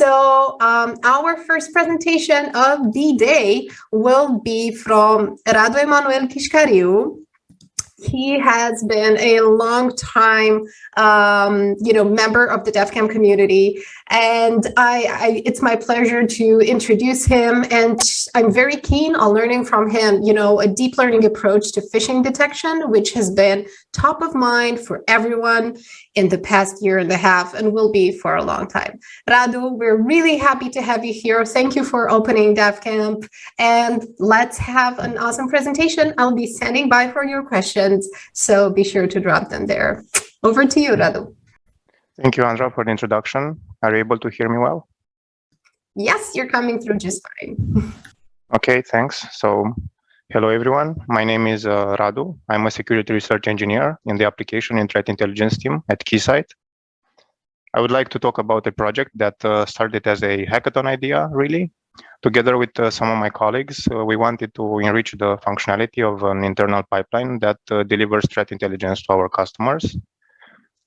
So our first presentation of the day will be from Radu Emanuel Chișcariu. He has been a long time, member of the DefCamp community, and it's my pleasure to introduce him. And I'm very keen on learning from him, a deep learning approach to phishing detection, which has been top of mind for everyone in the past year and a half, and will be for a long time. Radu, we're really happy to have you here. Thank you for opening DefCamp, and let's have an awesome presentation. I'll be standing by for your questions, so be sure to drop them there. Over to you, Radu. Thank you, Andra, for the introduction. Are you able to hear me well? Yes, you're coming through just fine. Okay, thanks. So, hello, everyone. My name is Radu. I'm a security research engineer in the application and threat intelligence team at Keysight. I would like to talk about a project that started as a hackathon idea, really. Together with some of my colleagues, we wanted to enrich the functionality of an internal pipeline that delivers threat intelligence to our customers.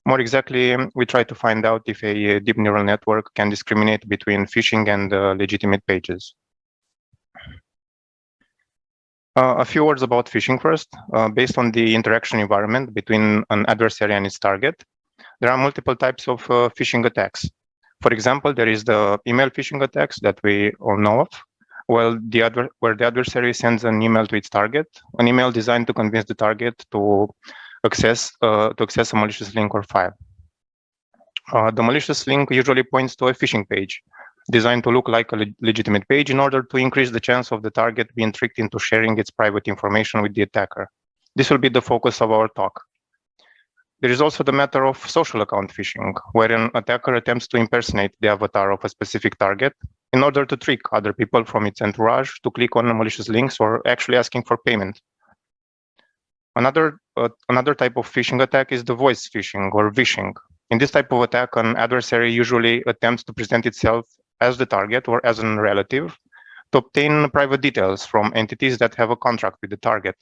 More exactly, we try to find out if a deep neural network can discriminate between phishing and legitimate pages. A few words about phishing first. Based on the interaction environment between an adversary and its target, there are multiple types of phishing attacks. For example, there is the email phishing attacks that we all know of, where the adversary sends an email to its target, an email designed to convince the target to access a malicious link or file. The malicious link usually points to a phishing page, designed to look like a legitimate page in order to increase the chance of the target being tricked into sharing its private information with the attacker. This will be the focus of our talk. There is also the matter of social account phishing, where an attacker attempts to impersonate the avatar of a specific target in order to trick other people from its entourage to click on malicious links or actually asking for payment. Another type of phishing attack is the voice phishing or vishing. In this type of attack, an adversary usually attempts to present itself as the target or as a relative to obtain private details from entities that have a contract with the target.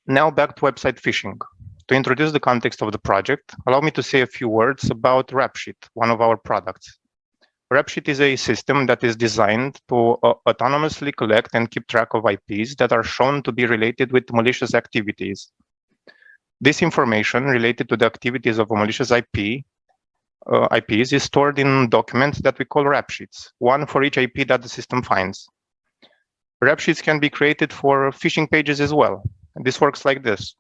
Now back to website phishing. To introduce the context of the project, allow me to say a few words about RapSheet, one of our products. RapSheet is a system that is designed to autonomously collect and keep track of IPs that are shown to be related with malicious activities. This information related to the activities of a malicious IPs is stored in documents that we call RapSheets, one for each IP that the system finds. RapSheets can be created for phishing pages as well. This works like this.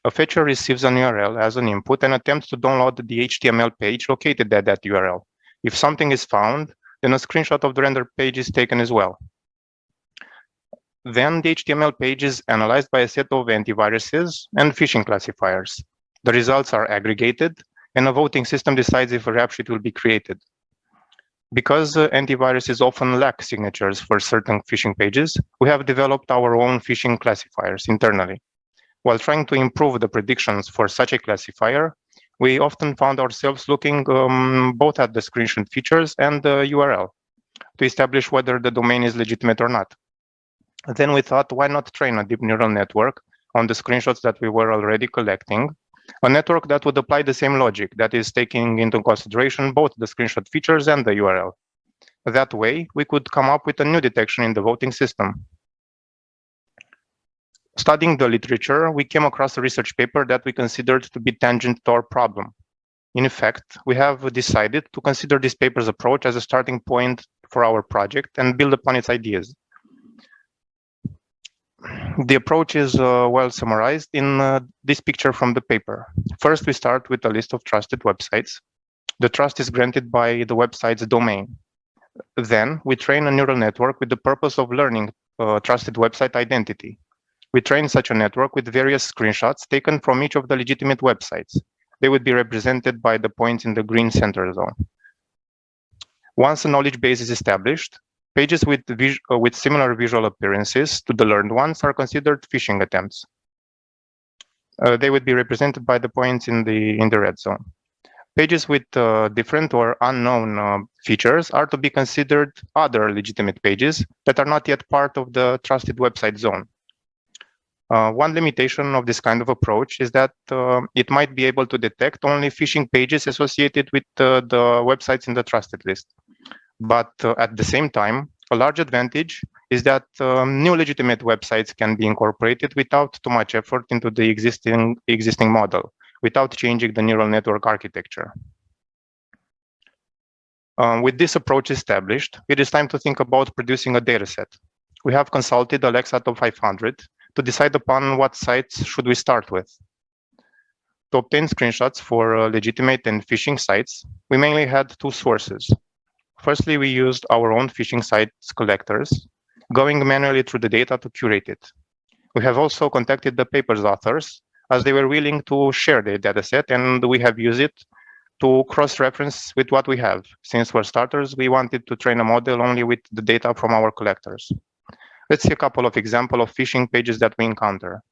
A fetcher receives an URL as an input and attempts to download the HTML page located at that URL. If something is found, then a screenshot of the rendered page is taken as well. Then the HTML page is analyzed by a set of antiviruses and phishing classifiers. The results are aggregated, and a voting system decides if a RapSheet will be created. Because antiviruses often lack signatures for certain phishing pages, we have developed our own phishing classifiers internally. While trying to improve the predictions for such a classifier, we often found ourselves looking both at the screenshot features and the URL to establish whether the domain is legitimate or not. Then we thought, why not train a deep neural network on the screenshots that we were already collecting, a network that would apply the same logic, that is taking into consideration both the screenshot features and the URL. That way, we could come up with a new detection in the voting system. Studying the literature, we came across a research paper that we considered to be tangent to our problem. In fact, we have decided to consider this paper's approach as a starting point for our project and build upon its ideas. The approach is well summarized in this picture from the paper. First, we start with a list of trusted websites. The trust is granted by the website's domain. Then, we train a neural network with the purpose of learning trusted website identity. We train such a network with various screenshots taken from each of the legitimate websites. They would be represented by the points in the green center zone. Once a knowledge base is established, pages with similar visual appearances to the learned ones are considered phishing attempts. They would be represented by the points in the red zone. Pages with different or unknown features are to be considered other legitimate pages that are not yet part of the trusted website zone. One limitation of this kind of approach is that it might be able to detect only phishing pages associated with the websites in the trusted list. But at the same time, a large advantage is that new legitimate websites can be incorporated without too much effort into the existing model, without changing the neural network architecture. With this approach established, it is time to think about producing a dataset. We have consulted Alexa Top 500 to decide upon what sites should we start with. To obtain screenshots for legitimate and phishing sites, we mainly had two sources. Firstly, we used our own phishing sites collectors, going manually through the data to curate it. We have also contacted the paper's authors, as they were willing to share their dataset, and we have used it to cross-reference with what we have. Since for starters, we wanted to train a model only with the data from our collectors. Let's see a couple of examples of phishing pages that we encounter.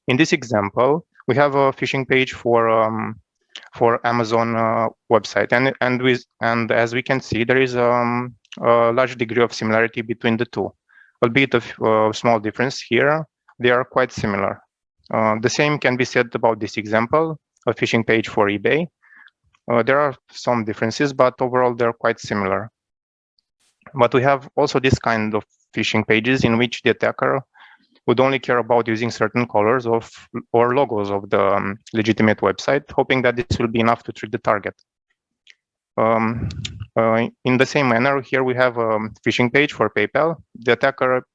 In this example, we have a phishing page for Amazon website, and as we can see, there is a large degree of similarity between the two, albeit a small difference here. They are quite similar. The same can be said about this example, a phishing page for eBay. There are some differences, but overall they're quite similar. But we have also this kind of phishing pages in which the attacker would only care about using certain colors or logos of the legitimate website, hoping that this will be enough to trick the target. In the same manner, here we have a phishing page for PayPal. The attacker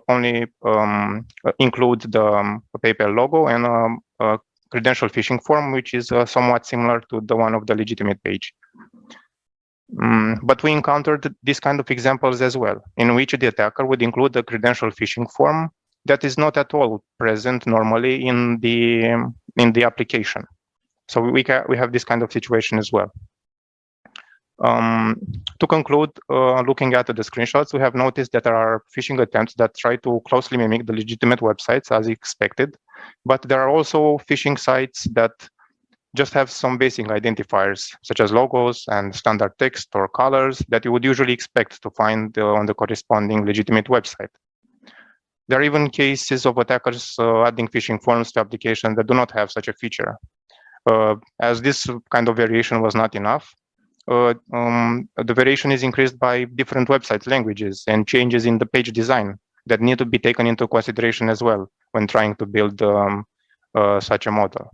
only includes the PayPal logo and a credential phishing form, which is somewhat similar to the one of the legitimate page. But we encountered this kind of examples as well, in which the attacker would include a credential phishing form that is not at all present normally in the application. So we have this kind of situation as well. To conclude, looking at the screenshots, we have noticed that there are phishing attempts that try to closely mimic the legitimate websites as expected, but there are also phishing sites that just have some basic identifiers, such as logos and standard text or colors that you would usually expect to find on the corresponding legitimate website. There are even cases of attackers adding phishing forms to applications that do not have such a feature. As this kind of variation was not enough, the variation is increased by different website languages and changes in the page design that need to be taken into consideration as well when trying to build such a model.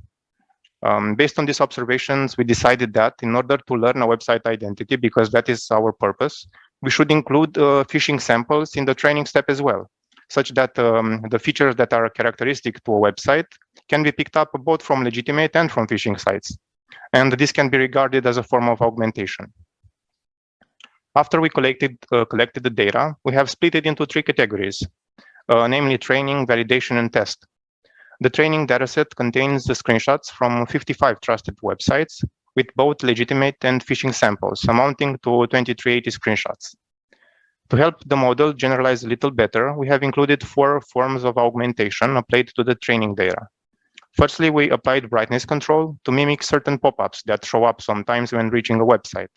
Based on these observations, we decided that in order to learn a website identity, because that is our purpose, we should include phishing samples in the training step as well, such that the features that are characteristic to a website can be picked up both from legitimate and from phishing sites. And this can be regarded as a form of augmentation. After we collected the data, we have split it into three categories, namely training, validation, and test. The training dataset contains the screenshots from 55 trusted websites with both legitimate and phishing samples, amounting to 2380 screenshots. To help the model generalize a little better, we have included 4 forms of augmentation applied to the training data. Firstly, we applied brightness control to mimic certain pop-ups that show up sometimes when reaching a website.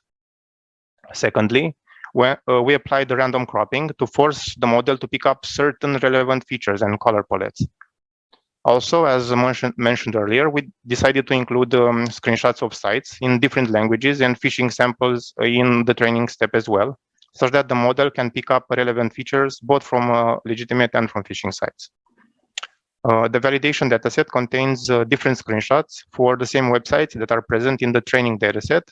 Secondly, we applied the random cropping to force the model to pick up certain relevant features and color palettes. Also, as mentioned earlier, we decided to include screenshots of sites in different languages and phishing samples in the training step as well, so that the model can pick up relevant features both from legitimate and from phishing sites. The validation dataset contains different screenshots for the same websites that are present in the training dataset,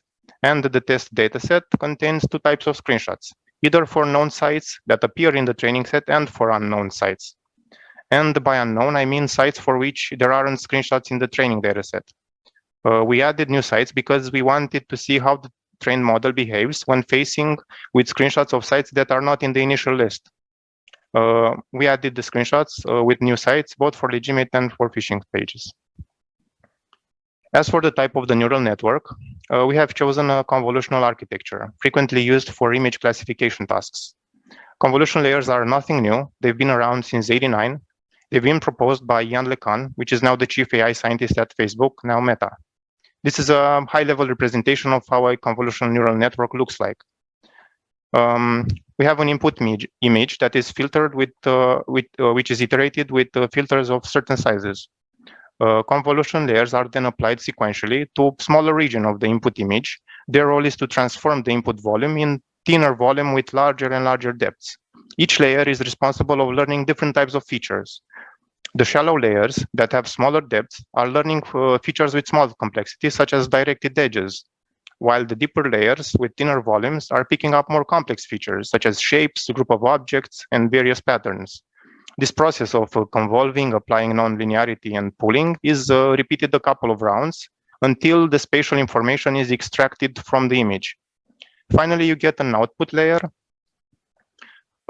and the test dataset contains 2 types of screenshots, either for known sites that appear in the training set and for unknown sites. And by unknown, I mean sites for which there aren't screenshots in the training dataset. We added new sites because we wanted to see how the trained model behaves when facing with screenshots of sites that are not in the initial list. We added the screenshots with new sites, both for legitimate and for phishing pages. As for the type of the neural network, we have chosen a convolutional architecture, frequently used for image classification tasks. Convolution layers are nothing new. They've been around since '89. They've been proposed by Yann LeCun, which is now the chief AI scientist at Facebook, now Meta. This is a high-level representation of how a convolutional neural network looks like. we have an input image that is filtered which is iterated with filters of certain sizes. Convolution layers are then applied sequentially to a smaller region of the input image. Their role is to transform the input volume in thinner volume with larger and larger depths. Each layer is responsible of learning different types of features. The shallow layers that have smaller depths are learning features with small complexity, such as directed edges, while the deeper layers with thinner volumes are picking up more complex features, such as shapes, group of objects, and various patterns. This process of convolving, applying nonlinearity, and pooling is repeated a couple of rounds until the spatial information is extracted from the image. Finally, you get an output layer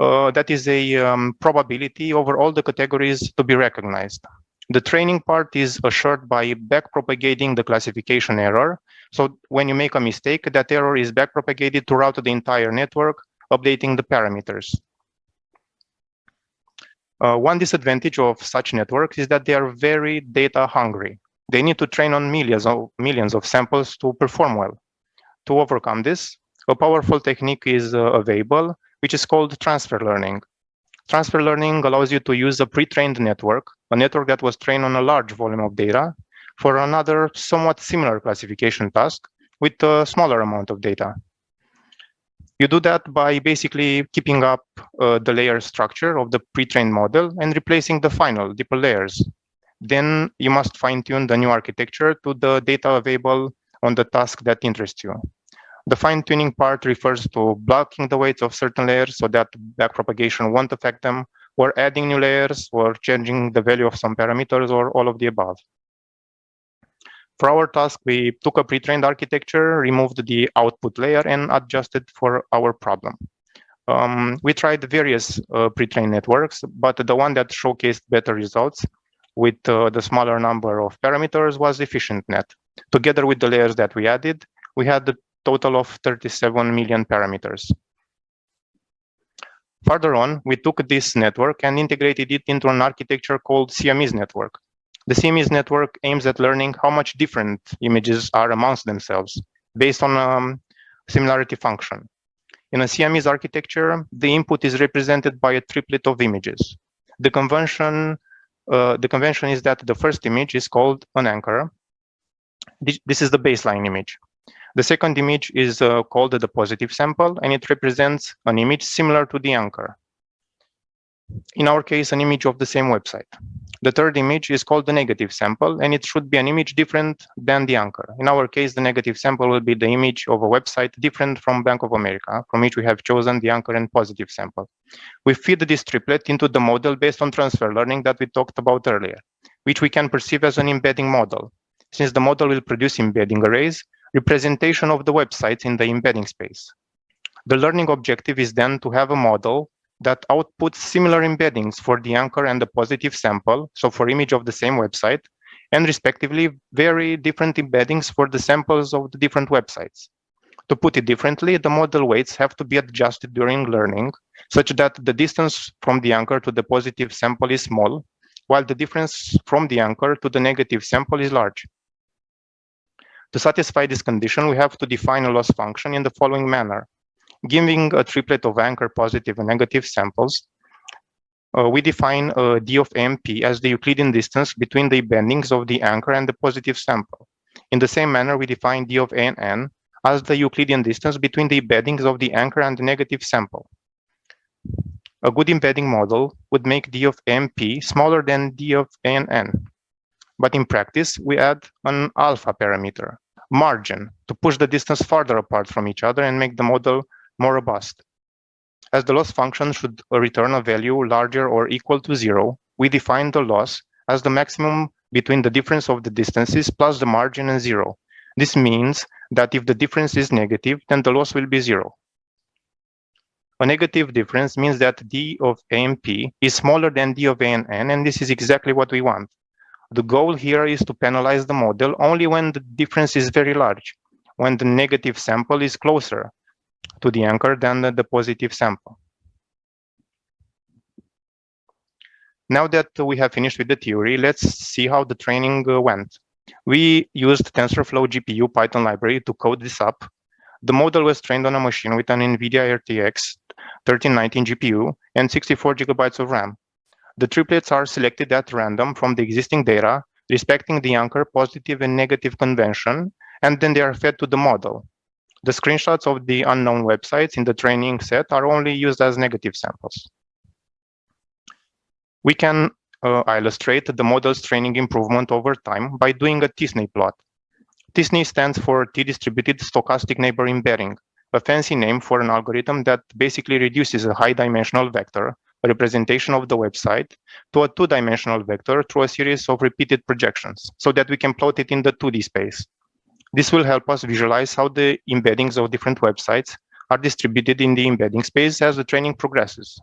that is a probability over all the categories to be recognized. The training part is assured by backpropagating the classification error. So when you make a mistake, that error is backpropagated throughout the entire network, updating the parameters. One disadvantage of such networks is that they are very data hungry. They need to train on millions of samples to perform well. To overcome this, a powerful technique is available, which is called transfer learning. Transfer learning allows you to use a pre-trained network, a network that was trained on a large volume of data, for another somewhat similar classification task with a smaller amount of data. You do that by basically keeping up the layer structure of the pre-trained model and replacing the final deeper layers. Then you must fine-tune the new architecture to the data available on the task that interests you. The fine-tuning part refers to blocking the weights of certain layers so that backpropagation won't affect them, or adding new layers, or changing the value of some parameters, or all of the above. For our task, we took a pre-trained architecture, removed the output layer, and adjusted for our problem. We tried various pre-trained networks, but the one that showcased better results with the smaller number of parameters was EfficientNet. Together with the layers that we added, we had the total of 37 million parameters. Further on, we took this network and integrated it into an architecture called CMEs network. The CMEs network aims at learning how much different images are amongst themselves based on a similarity function. In a CMEs architecture, the input is represented by a triplet of images. The convention is that the first image is called an anchor. This is the baseline image. The second image is called the positive sample, and it represents an image similar to the anchor. In our case, an image of the same website. The third image is called the negative sample, and it should be an image different than the anchor. In our case, the negative sample will be the image of a website different from Bank of America, from which we have chosen the anchor and positive sample. We feed this triplet into the model based on transfer learning that we talked about earlier, which we can perceive as an embedding model. Since the model will produce embedding arrays, representation of the websites in the embedding space. The learning objective is then to have a model that outputs similar embeddings for the anchor and the positive sample, so for image of the same website, and respectively very different embeddings for the samples of the different websites. To put it differently, the model weights have to be adjusted during learning, such that the distance from the anchor to the positive sample is small, while the difference from the anchor to the negative sample is large. To satisfy this condition, we have to define a loss function in the following manner. Giving a triplet of anchor, positive, and negative samples, we define d of AMP as the Euclidean distance between the embeddings of the anchor and the positive sample. In the same manner, we define d of AN as the Euclidean distance between the embeddings of the anchor and the negative sample. A good embedding model would make d of AMP smaller than d of AN. But in practice, we add an alpha parameter, margin, to push the distance farther apart from each other and make the model more robust. As the loss function should return a value larger or equal to 0, we define the loss as the maximum between the difference of the distances plus the margin and 0. This means that if the difference is negative, then the loss will be 0. A negative difference means that d of AMP is smaller than d of AN, and this is exactly what we want. The goal here is to penalize the model only when the difference is very large, when the negative sample is closer to the anchor than the positive sample. Now that we have finished with the theory, let's see how the training went. We used TensorFlow GPU Python library to code this up. The model was trained on a machine with an NVIDIA RTX 1319 GPU, and 64 gigabytes of RAM. The triplets are selected at random from the existing data, respecting the anchor positive and negative convention, and then they are fed to the model. The screenshots of the unknown websites in the training set are only used as negative samples. We can illustrate the model's training improvement over time by doing a t-SNE plot. t-SNE stands for T-distributed stochastic neighbor embedding, a fancy name for an algorithm that basically reduces a high-dimensional vector, a representation of the website, to a two-dimensional vector through a series of repeated projections, so that we can plot it in the 2D space. This will help us visualize how the embeddings of different websites are distributed in the embedding space as the training progresses.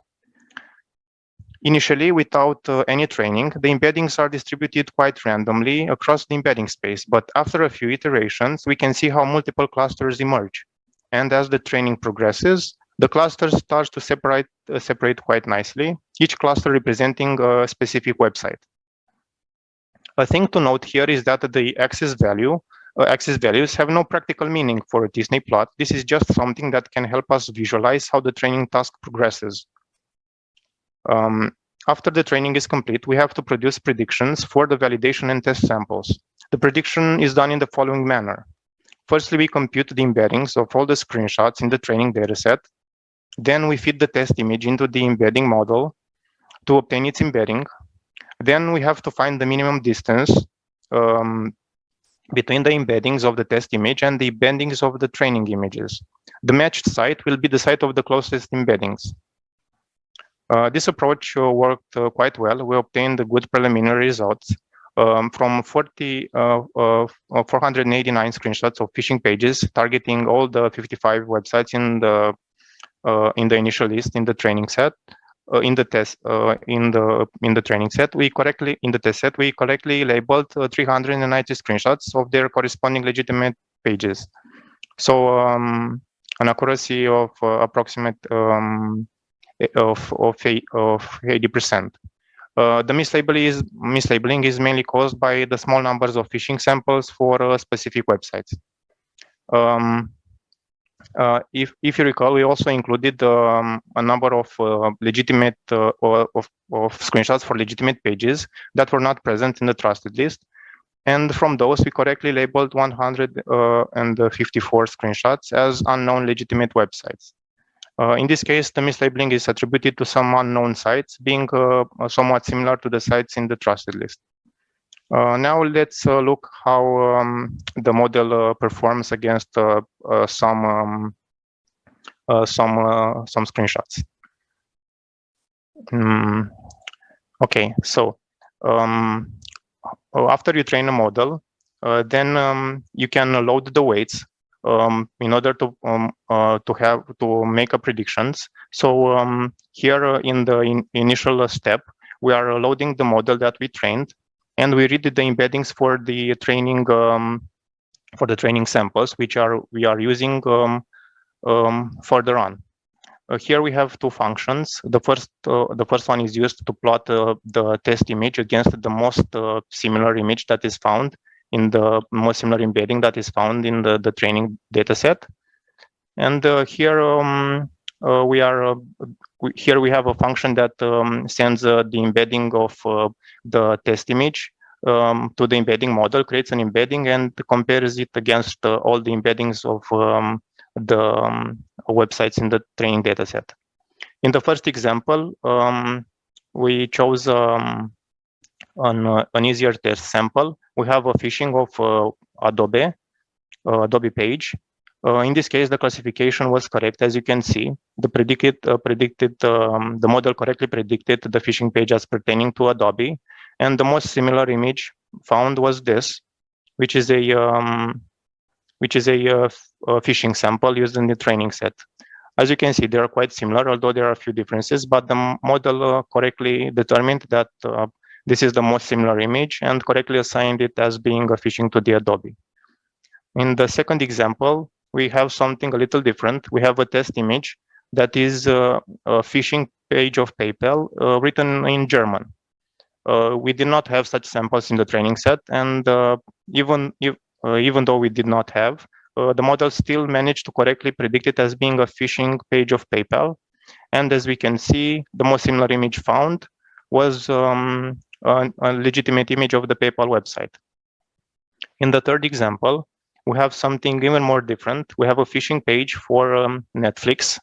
Initially, without any training, the embeddings are distributed quite randomly across the embedding space, but after a few iterations, we can see how multiple clusters emerge. And as the training progresses, the clusters start to separate quite nicely, each cluster representing a specific website. A thing to note here is that the axis values have no practical meaning for a t-SNE plot. This is just something that can help us visualize how the training task progresses. After the training is complete, we have to produce predictions for the validation and test samples. The prediction is done in the following manner. Firstly, we compute the embeddings of all the screenshots in the training dataset. Then we feed the test image into the embedding model to obtain its embedding. Then we have to find the minimum distance between the embeddings of the test image and the embeddings of the training images. The matched site will be the site of the closest embeddings. This approach worked quite well. We obtained good preliminary results from 489 screenshots of phishing pages targeting all the 55 websites in the initial list in the training set. In the training set, we correctly labeled 390 screenshots of their corresponding legitimate pages. So an accuracy of approximate of 80%. The mislabeling is mainly caused by the small numbers of phishing samples for specific websites. If you recall, we also included a number of legitimate of screenshots for legitimate pages that were not present in the trusted list. And from those, we correctly labeled 154 screenshots as unknown legitimate websites. In this case, the mislabeling is attributed to some unknown sites being somewhat similar to the sites in the trusted list. Now let's look how the model performs against some screenshots. Okay, so after you train a model, then you can load the weights in order to make a predictions. So here in the initial step, we are loading the model that we trained, and we read the embeddings for the training samples, which we are using further on. Here we have two functions. The first one is used to plot the test image against the most similar image that is found in the most similar embedding that is found in the training dataset. And here we have a function that sends the embedding of the test image to the embedding model, creates an embedding, and compares it against all the embeddings of the websites in the training dataset. In the first example, we chose an easier test sample. We have a phishing of Adobe page. In this case, the classification was correct. As you can see, the model correctly predicted the phishing page as pertaining to Adobe, and the most similar image found was this, which is a phishing sample used in the training set. As you can see, they are quite similar, although there are a few differences, but the model correctly determined that this is the most similar image and correctly assigned it as being a phishing to the Adobe. In the second example, we have something a little different. We have a test image that is a phishing page of PayPal written in German. We did not have such samples in the training set, and even though we did not have, the model still managed to correctly predict it as being a phishing page of PayPal. And as we can see, the most similar image found was a legitimate image of the PayPal website. In the third example, we have something even more different. We have a phishing page for Netflix.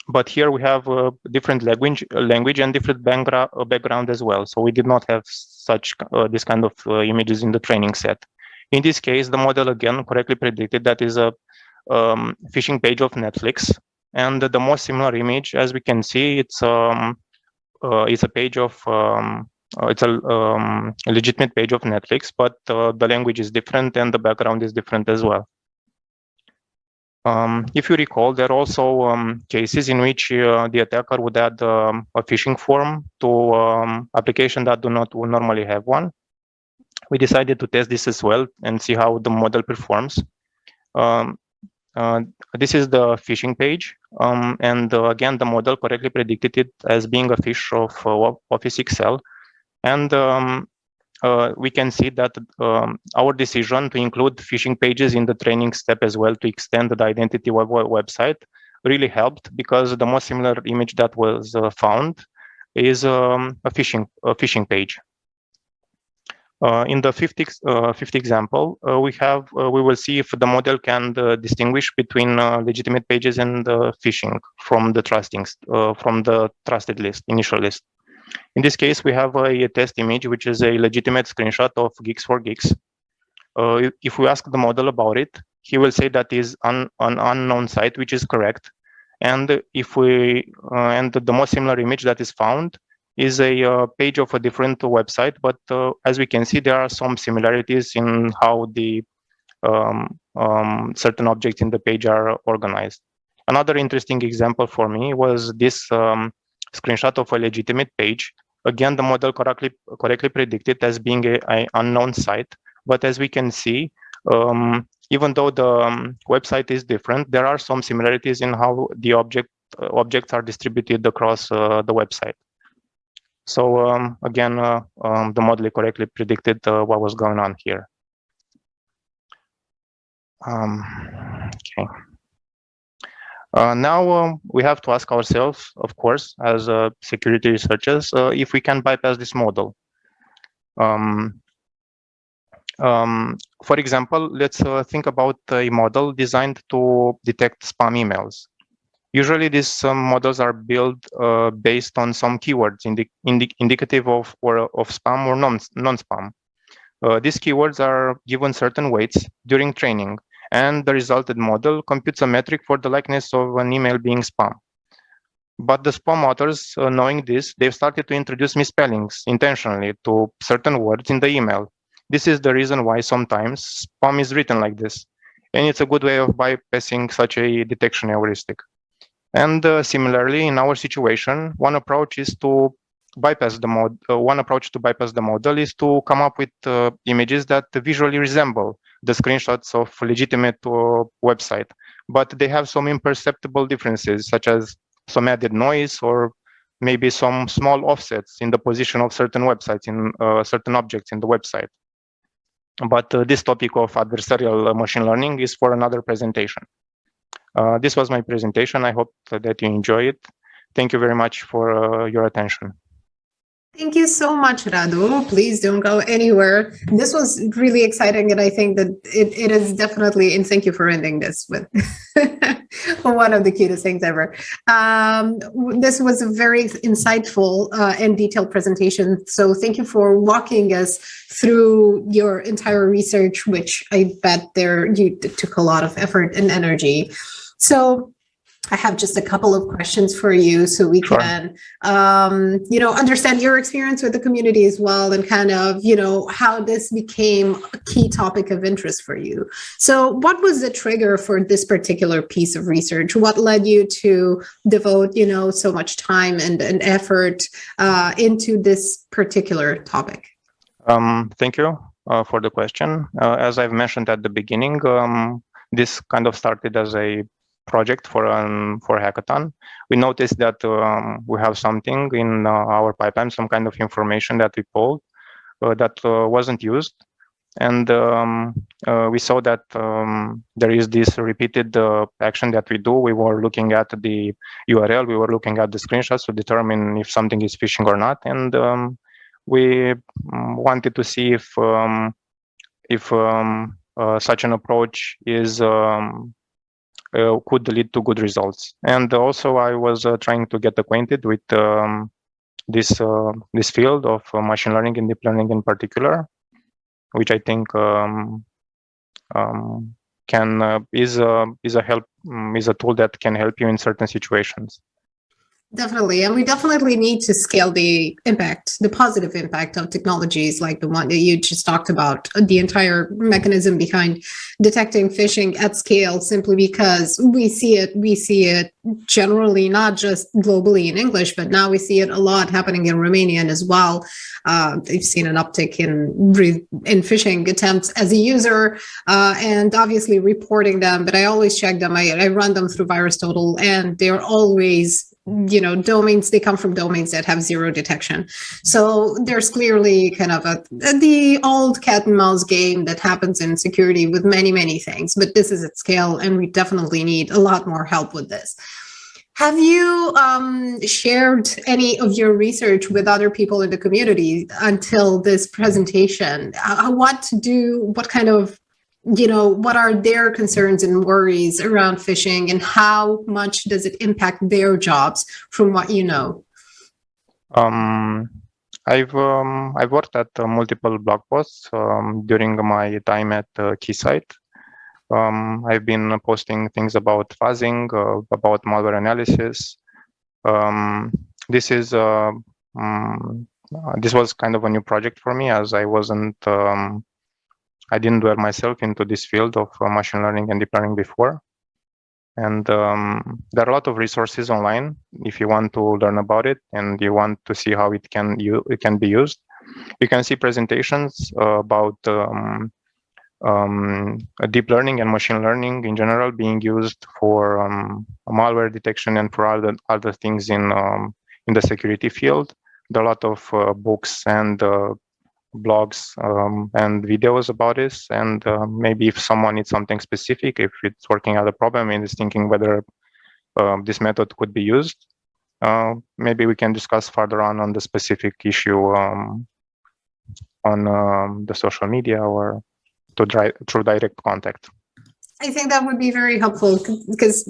But here we have a different language and different background as well. So we did not have such this kind of images in the training set. In this case, the model again correctly predicted that is a phishing page of Netflix, and the most similar image, as we can see, it's a page of it's a legitimate page of Netflix, but the language is different and the background is different as well. If you recall, there are also cases in which the attacker would add a phishing form to application that do not normally have one. We decided to test this as well and see how the model performs. This is the phishing page, and again, the model correctly predicted it as being a phish of Office Excel. And we can see that our decision to include phishing pages in the training step as well to extend the identity of our website really helped, because the most similar image that was found is a phishing page. In the fifth example, we will see if the model can distinguish between legitimate pages and phishing from the trusted list, initial list. In this case, we have a test image, which is a legitimate screenshot of Geeks for Geeks. If we ask the model about it, he will say that is an unknown site, which is correct. And if we and the most similar image that is found is a page of a different website, but as we can see, there are some similarities in how the certain objects in the page are organized. Another interesting example for me was this screenshot of a legitimate page. Again, the model correctly predicted as being an unknown site, but as we can see, even though the website is different, there are some similarities in how the objects are distributed across the website. So again, the model correctly predicted what was going on here. Okay. Now we have to ask ourselves, of course, as security researchers, if we can bypass this model. For example, let's think about a model designed to detect spam emails. Usually, these models are built based on some keywords indicative of spam or non-spam. These keywords are given certain weights during training, and the resulted model computes a metric for the likeness of an email being spam. But the spam authors, knowing this, they've started to introduce misspellings intentionally to certain words in the email. This is the reason why sometimes spam is written like this, and it's a good way of bypassing such a detection heuristic. And similarly, in our situation, one approach to bypass the model is to come up with images that visually resemble the screenshots of legitimate website, but they have some imperceptible differences, such as some added noise or maybe some small offsets in the position of certain websites in certain objects in the website. But this topic of adversarial machine learning is for another presentation. This was my presentation. I hope that you enjoy it. Thank you very much for your attention. Thank you so much, Radu. Please don't go anywhere. This was really exciting, and I think that it is definitely, and thank you for ending this with one of the cutest things ever. This was a very insightful and detailed presentation. So thank you for walking us through your entire research, which I bet you took a lot of effort and energy. So I have just a couple of questions for you so we can, understand your experience with the community as well, and kind of, how this became a key topic of interest for you. So what was the trigger for this particular piece of research? What led you to devote, so much time and effort into this particular topic? Thank you for the question. As I've mentioned at the beginning, this kind of started as a project for hackathon. We noticed that we have something in our pipeline, some kind of information that we pulled that wasn't used. And we saw that there is this repeated action that we do. We were looking at the URL, we were looking at the screenshots to determine if something is phishing or not. And we wanted to see if such an approach is could lead to good results. And also I was trying to get acquainted with this field of machine learning and deep learning in particular, which I think is a tool that can help you in certain situations. Definitely. And we definitely need to scale the impact, the positive impact of technologies like the one that you just talked about, the entire mechanism behind detecting phishing at scale, simply because we see it generally, not just globally in English, but now we see it a lot happening in Romanian as well. They've seen an uptick in phishing attempts as a user, and obviously reporting them, but I always check them. I run them through VirusTotal, and they're always, you know, domains, they come from domains that have zero detection. So there's clearly kind of the old cat and mouse game that happens in security with many, many things, but this is at scale, and we definitely need a lot more help with this. Have you shared any of your research with other people in the community until this presentation? What kind of, you know, what are their concerns and worries around phishing, and how much does it impact their jobs from what you know? I've worked at multiple blog posts during my time at Keysight. I've been posting things about fuzzing, about malware analysis. This was kind of a new project for me, as I didn't dwell myself into this field of machine learning and deep learning before. And there are a lot of resources online if you want to learn about it and you want to see how it can be used. You can see presentations about deep learning and machine learning in general being used for malware detection and for other things in the security field. There are a lot of books and blogs and videos about this, and maybe if someone needs something specific, if it's working out a problem and is thinking whether this method could be used, maybe we can discuss further on the specific issue on the social media or through direct contact. I think that would be very helpful, because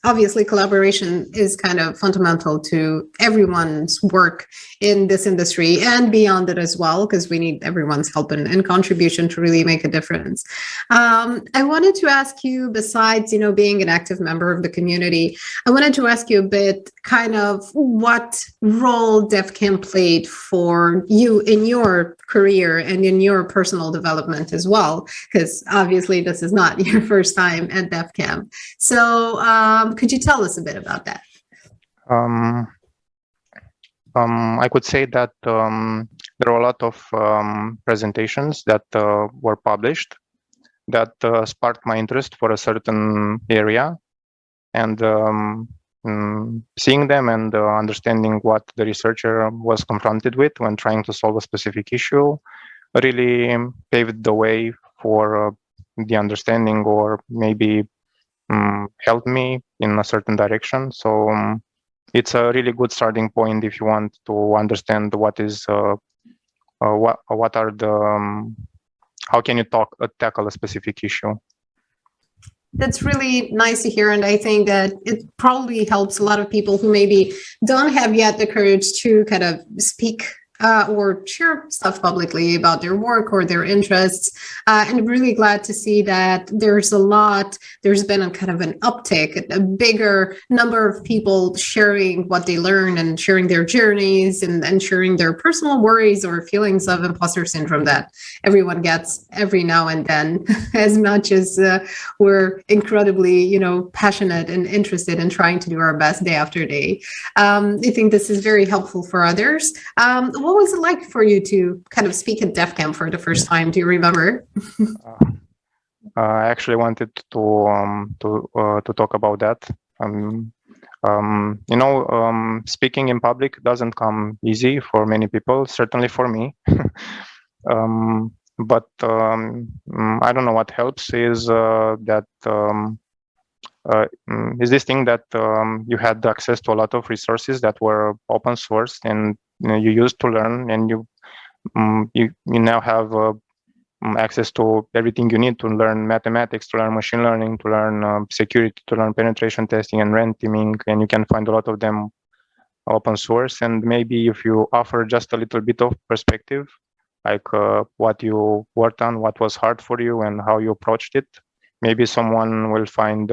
obviously collaboration is kind of fundamental to everyone's work in this industry and beyond it as well, because we need everyone's help and contribution to really make a difference. I wanted to ask you, besides, you know, being an active member of the community, I wanted to ask you a bit kind of what role DefCamp played for you in your career and in your personal development as well, because obviously this is not your first time at DefCamp. So could you tell us a bit about that? I could say that there are a lot of presentations that were published that sparked my interest for a certain area, and seeing them and understanding what the researcher was confronted with when trying to solve a specific issue really paved the way for the understanding, or maybe helped me in a certain direction. So it's a really good starting point if you want to understand what is what are the how can you tackle a specific issue. That's really nice to hear, and I think that it probably helps a lot of people who maybe don't have yet the courage to kind of speak or share stuff publicly about their work or their interests. And I'm really glad to see that there's been a kind of an uptick, a bigger number of people sharing what they learn and sharing their journeys and sharing their personal worries or feelings of imposter syndrome that everyone gets every now and then, as much as we're incredibly, you know, passionate and interested in trying to do our best day after day. I think this is very helpful for others. What was it like for you to kind of speak at DefCamp for the first time? Do you remember? I actually wanted to talk about that. You know, speaking in public doesn't come easy for many people, certainly for me. but I don't know what helps is that is this thing that you had access to a lot of resources that were open source and you used to learn, and you now have access to everything you need to learn mathematics, to learn machine learning, to learn security, to learn penetration testing and red teaming, and you can find a lot of them open source. And maybe if you offer just a little bit of perspective, like what you worked on, what was hard for you, and how you approached it, maybe someone will find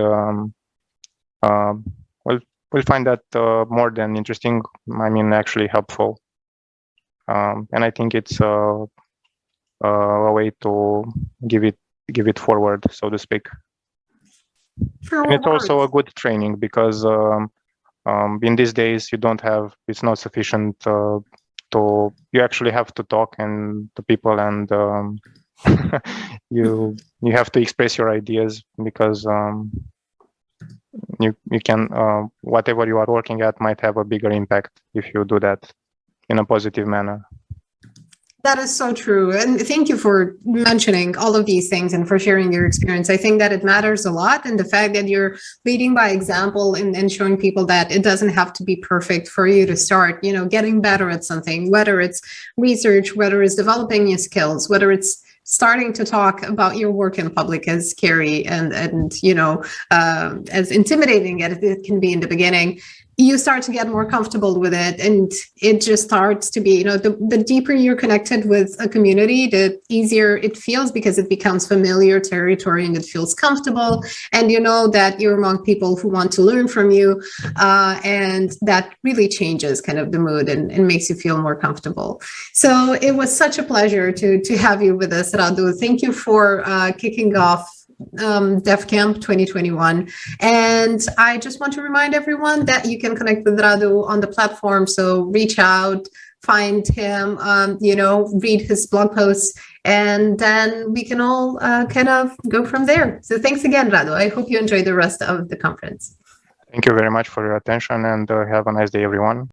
will find that more than interesting. I mean, actually helpful. And I think it's a way to give it forward, so to speak. And it's also a good training because in these days you don't have, it's not sufficient you actually have to talk and to people, and you have to express your ideas, because you can whatever you are working at might have a bigger impact if you do that in a positive manner. That is so true. And thank you for mentioning all of these things and for sharing your experience. I think that it matters a lot. And the fact that you're leading by example and showing people that it doesn't have to be perfect for you to start, getting better at something, whether it's research, whether it's developing new skills, whether it's starting to talk about your work in public, as scary and as intimidating as it can be in the beginning. You start to get more comfortable with it, and it just starts to be, the deeper you're connected with a community, the easier it feels, because it becomes familiar territory and it feels comfortable, and you know that you're among people who want to learn from you, and that really changes kind of the mood and makes you feel more comfortable. So it was such a pleasure to have you with us, Radu. Thank you for kicking off DefCamp 2021. And I just want to remind everyone that you can connect with Radu on the platform. So reach out, find him, read his blog posts, and then we can all kind of go from there. So thanks again, Radu. I hope you enjoy the rest of the conference. Thank you very much for your attention, and have a nice day, everyone.